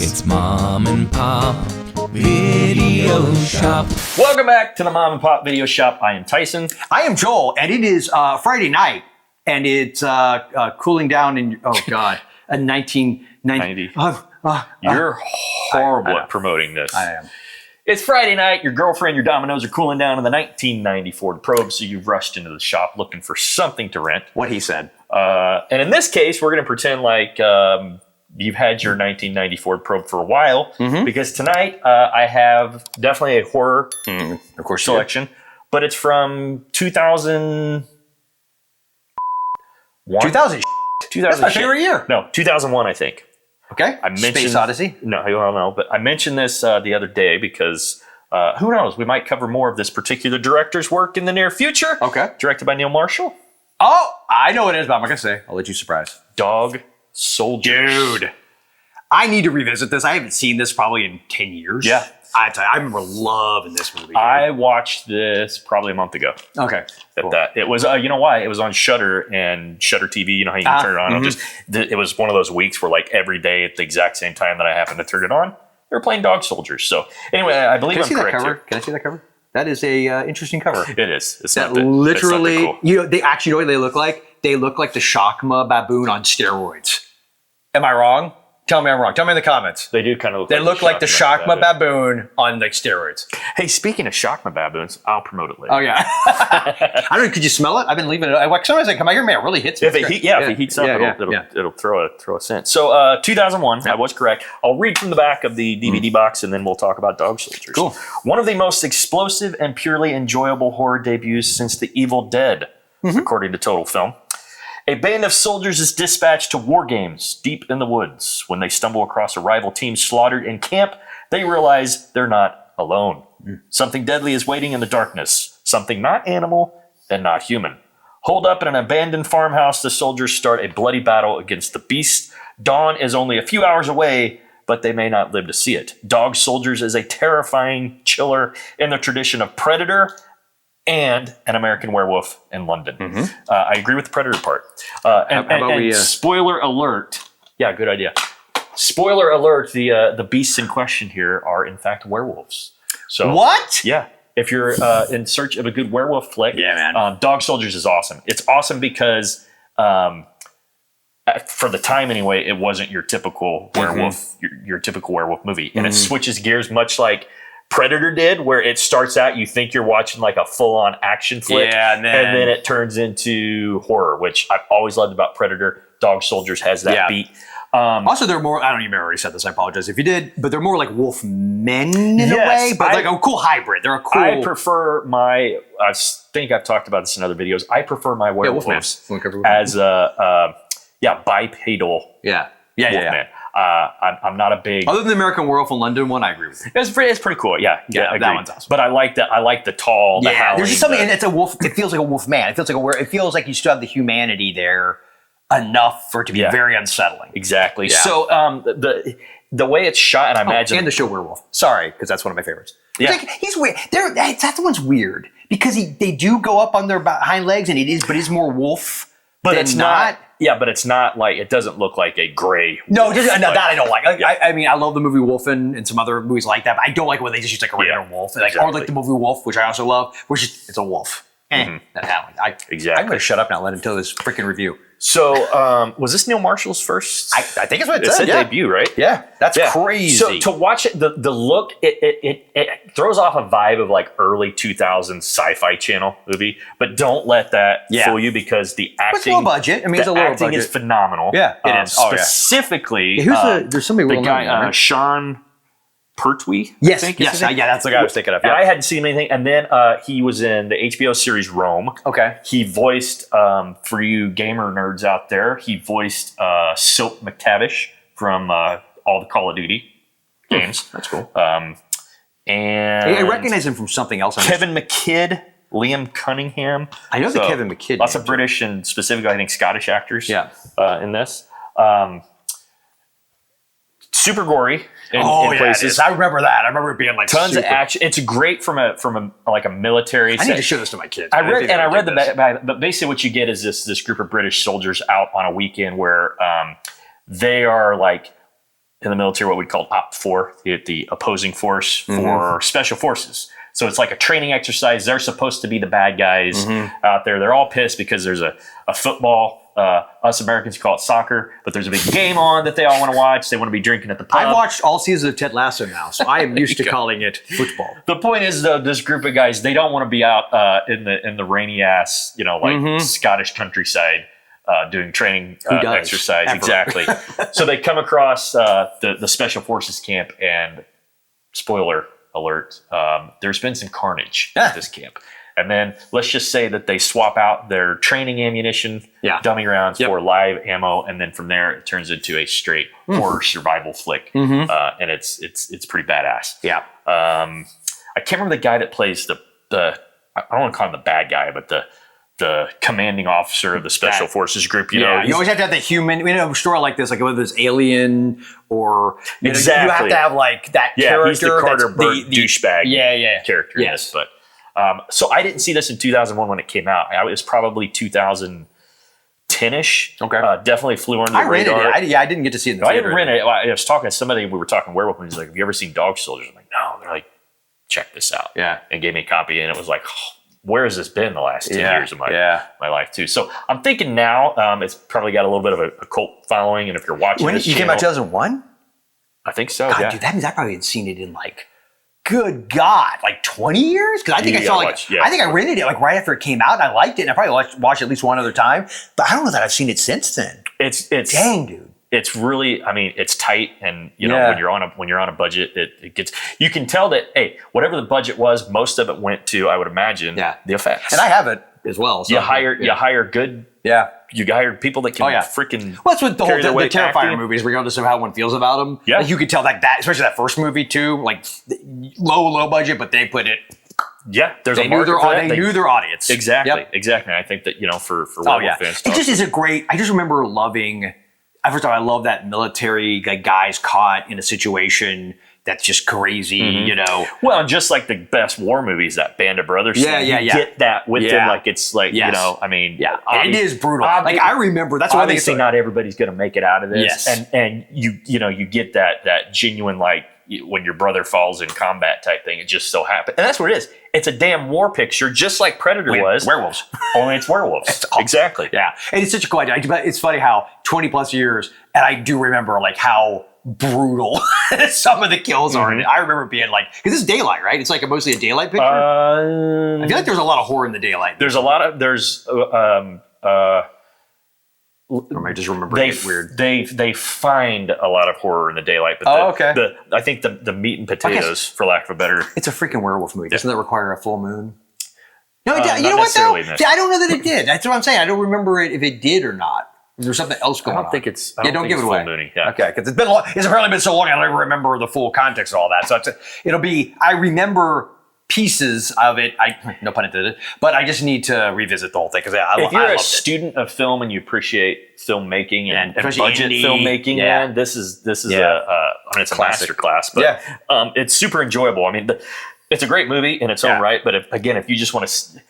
It's Mom and Pop Video Shop. Welcome back to the Mom and Pop Video Shop. I am Tyson. I am Joel, and it is Friday night, and it's cooling down in, oh God, 1990. You're horrible at promoting this. I am. It's Friday night. Your girlfriend, your dominoes are cooling down in the 1990 Ford Probe, so you've rushed into the shop looking for something to rent. What he said. And in this case, we're going to pretend like you've had your 1990 Ford Probe for a while, because tonight I have definitely a horror Of course, selection, but it's from 2000. 2000. That's my favorite year. No, 2001, I think. Okay. I mentioned Space Odyssey. No, I don't know, but I mentioned this the other day because who knows? We might cover more of this particular director's work in the near future. Okay. Directed by Neil Marshall. Oh, I know what it is, but I'm not gonna say. I'll let you surprise. Dog Soldiers. Dude, I need to revisit this. I haven't seen this probably in 10 years. Yeah. I remember loving this movie. I watched this probably a month ago. Okay. Cool. It was, you know why? It was on Shudder and Shudder TV. You know how you can turn it on? It was one of those weeks where, like, every day at the exact same time that I happened to turn it on, they were playing Dog Soldiers. So anyway, I believe I'm correct here. Can I see that cover? That is a interesting cover. It is. It's That not literally, it's not that cool. you know, they actually know what they look like. They look like the Shakma baboon on steroids. Am I wrong? Tell me I'm wrong. Tell me in the comments. They do kind of look They look like the Shakma baboon on like steroids. Hey, speaking of Shakma baboons, I'll promote it later. Oh yeah. I don't know. Could you smell it? I've been leaving it. Sometimes I come out here, man, it really hits me. If it heats up, it'll throw a scent. So 2001, I was correct. I'll read from the back of the DVD box, and then we'll talk about Dog Soldiers. Cool. One of the most explosive and purely enjoyable horror debuts since The Evil Dead, according to Total Film. A band of soldiers is dispatched to war games deep in the woods. When they stumble across a rival team slaughtered in camp, they realize they're not alone. Something deadly is waiting in the darkness. Something not animal and not human. Holed up in an abandoned farmhouse, the soldiers start a bloody battle against the beast. Dawn is only a few hours away, but they may not live to see it. Dog Soldiers is a terrifying chiller in the tradition of Predator and An American Werewolf in London. I agree with the Predator part. And spoiler alert. Yeah, good idea. Spoiler alert, the beasts in question here are in fact werewolves. So What? Yeah. If you're in search of a good werewolf flick, Yeah, man. Dog Soldiers is awesome. It's awesome because for the time anyway, it wasn't your typical werewolf, your typical werewolf movie. And it switches gears much like Predator did, where it starts out, you think you're watching like a full-on action flick, and then it turns into horror, which I've always loved about Predator. Dog Soldiers has that beat. Also, they're more, I don't even already said this, I apologize if you did, but they're more like wolf men in a way, but like a cool hybrid. They're a cool... I prefer I think I've talked about this in other videos. I prefer my werewolves as bipedal wolfman. I'm not a big... Other than the American Werewolf in London one, I agree with you. It's pretty cool. Yeah, that one's awesome. But I like the tall, the howling. There's just something, and it's a wolf. It feels like a wolf man. It feels like you still have the humanity there enough for it to be very unsettling. Exactly. Yeah. So the way it's shot, and I imagine... And the show Werewolf. Sorry, because that's one of my favorites. Yeah. Like, he's weird. That one's weird because they do go up on their hind legs, and it is more wolf. But it's not. Yeah, but it's not like, it doesn't look like a gray wolf. that I don't like. I mean, I love the movie Wolfen and some other movies like that, but I don't like when they just use like a regular wolf. Or like the movie Wolf, which I also love, which is, it's a wolf. That happened. Exactly. I'm going to shut up now and let him tell this freaking review. So, was this Neil Marshall's first? I think it's what it said debut, right? Yeah, that's crazy. So to watch it, the look, it throws off a vibe of like early 2000s sci-fi channel movie, but don't let that fool you because the acting, it's low budget. I mean, it's a low budget. The acting is phenomenal. Yeah, it is. Specifically, there's somebody the guy Sean Pertwee. Yes, that's the guy I was thinking of. And I hadn't seen anything, and then he was in the HBO series Rome. Okay, he voiced for you gamer nerds out there. He voiced Silk McTavish from all the Call of Duty games. That's cool. And I recognize him from something else. Kevin McKidd, Liam Cunningham. I know the Kevin McKidd. Lots of British and specifically, I think, Scottish actors. In this. Super gory in places. I remember that. I remember it being like tons of action. It's great from a military. I need to show this to my kids. I read but basically what you get is this group of British soldiers out on a weekend where they are like in the military what we call Op 4, the opposing force for special forces. So it's like a training exercise. They're supposed to be the bad guys out there. They're all pissed because there's a football. Us Americans call it soccer, but there's a big game on that they all want to watch. They want to be drinking at the pub. I've watched all seasons of Ted Lasso now, so I am used to calling it football. The point is, though, this group of guys, they don't want to be out in the rainy ass, Scottish countryside doing training exercise. Ever. Exactly. So they come across the special forces camp, and spoiler alert, there's been some carnage at this camp. And then let's just say that they swap out their training ammunition, dummy rounds for live ammo, and then from there it turns into a straight horror survival flick, and it's pretty badass. Yeah. I can't remember the guy that plays the I don't want to call him the bad guy, but the commanding officer of the special forces group. You know, you always have to have the human. A story like this, like whether it's Alien or you have to have like that character. He's the Carter Burt douchebag. Character. Yes, but. So I didn't see this in 2001 when it came out. It was probably 2010-ish. Okay. Definitely flew under the radar. Rented it. I didn't get to see it in the theater. I didn't rent it. I was talking to somebody. We were talking werewolf movies. Like, have you ever seen Dog Soldiers? I'm like, no. They're like, check this out. Yeah. And gave me a copy. And it was like, where has this been the last 10 years of my life, too? So I'm thinking now it's probably got a little bit of a cult following. And if you're watching this channel, came out 2001? I think so, God, dude, that means I probably hadn't seen it in good God, 20 years? Because I think I think I rented it right after it came out, and I liked it, and I probably watched it at least one other time. But I don't know that I've seen it since then. It's dang, dude. It's really, it's tight, and when you're on a budget, it gets. You can tell that whatever the budget was, most of it went to, I would imagine, the effects. And I have it as well. So you hire good. Yeah. You hire people that can freaking. Well, that's what the whole the Terrifier movies, regardless of how one feels about them. Yeah. You could tell that especially that first movie too, low budget, but they put it. Yeah, they knew their audience. Exactly, exactly. I think that for werewolf fans, it just is a great. I just remember loving. First of all, I love that military guys caught in a situation that's just crazy, Well, and just like the best war movies, that Band of Brothers. Yeah. Get that with them, it is brutal. I remember that's why obviously not everybody's going to make it out of this, and you get that genuine when your brother falls in combat type thing. It just so happened, and that's what it is. It's a damn war picture, just like Predator was. Werewolves. Only it's werewolves. Awesome. Exactly. Yeah, and it's such a cool idea. But it's funny how 20 plus years, and I do remember how brutal some of the kills are. And I remember being because it's daylight, right? It's mostly a daylight picture. I feel like there's a lot of horror in the daylight. There's a lot of or am I just remembering it weird? They find a lot of horror in the daylight, but I think the meat and potatoes, for lack of a better. It's a freaking werewolf movie. Doesn't that require a full moon? No, you know what though? I don't know that it did. That's what I'm saying. I don't remember if it did or not. There's something else going on. I don't think it's. Don't give it away. Moony. Yeah. Okay, because it's apparently been so long. I don't even remember the full context of all that. So it'll be. I remember pieces of it. No pun intended. But I just need to revisit the whole thing because if you're a student of film and you appreciate filmmaking and budget filmmaking, man, this is it's a master class. But it's super enjoyable. It's a great movie in its own right. But if you just want to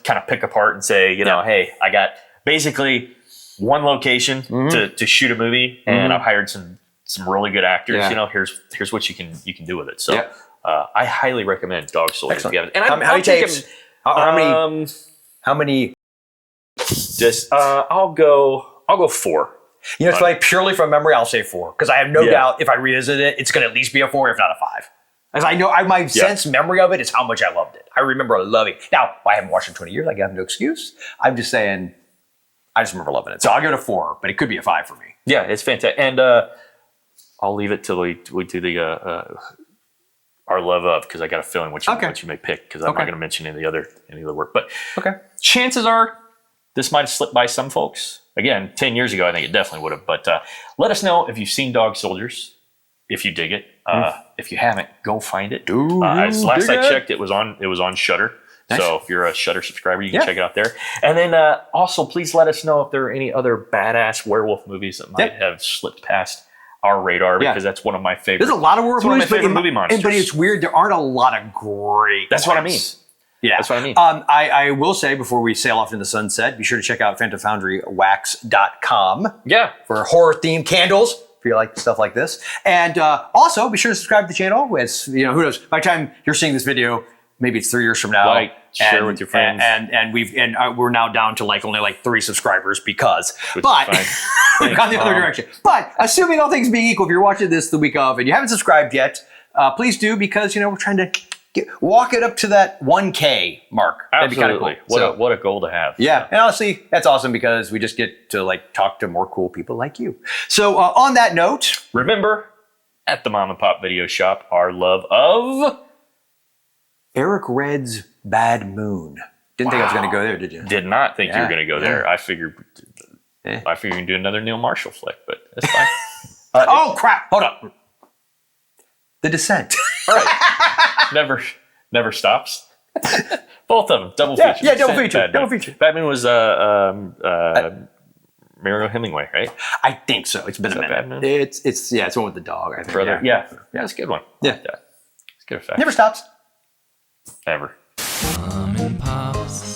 kind of pick apart and say, hey, I got basically one location to shoot a movie, and I've hired some really good actors. Here's what you can do with it. So I highly recommend Dog Soldiers. If you haven't. And how many tapes? How many? Just I'll go 4. It's purely from memory. I'll say 4 because I have no doubt if I revisit it, it's going to at least be a 4, if not a 5. As I know, my sense memory of it is how much I loved it. I remember loving it. Now, I haven't watched it in 20 years. I have no excuse. I'm just saying. I just remember loving it. So I'll give it a 4, but it could be a 5 for me. Yeah, it's fantastic. And I'll leave it till we do the our love of, because I got a feeling what you may pick, because I'm not going to mention any other work. But chances are this might have slipped by some folks. Again, 10 years ago, I think it definitely would have. But let us know if you've seen Dog Soldiers, if you dig it. If you haven't, go find it. Last I checked, it was on Shudder. Nice. So if you're a Shudder subscriber, you can check it out there. And then also, please let us know if there are any other badass werewolf movies that might have slipped past our radar, because that's one of my favorite. There's a lot of werewolf movies, but movie monsters. But it's weird. There aren't a lot of great. That's what I mean. Yeah, that's what I mean. I will say before we sail off into the sunset, be sure to check out PhantomFoundryWax.com. Yeah, for horror themed candles. if you like stuff like this. And also, be sure to subscribe to the channel. It's, who knows, by the time you're seeing this video, maybe it's 3 years from now. Like, share with your friends. And we're now down to only 3 subscribers because. Which but is fine. we've gone the other direction. But assuming all things being equal, if you're watching this the week of and you haven't subscribed yet, please do, because we're trying to walk it up to that 1K mark. That'd be kind of cool. What a goal to have. Yeah, and honestly, that's awesome because we just get to talk to more cool people like you. So on that note, remember, at the Mom and Pop Video Shop, our love of Eric Red's Bad Moon. Didn't think I was going to go there, did you? Did not think you were going to go there. I figured you can do another Neil Marshall flick, but that's fine. Oh crap! Hold up. The Descent. All right. Never stops. Both of them, double feature. Yeah, double feature. Batman was Muriel Hemingway, right? I think so. It's been a minute. It's one with the dog, I think. Brother, yeah. That's a good one. Yeah. It's a good effect. Never stops. Ever. Mom and Pop's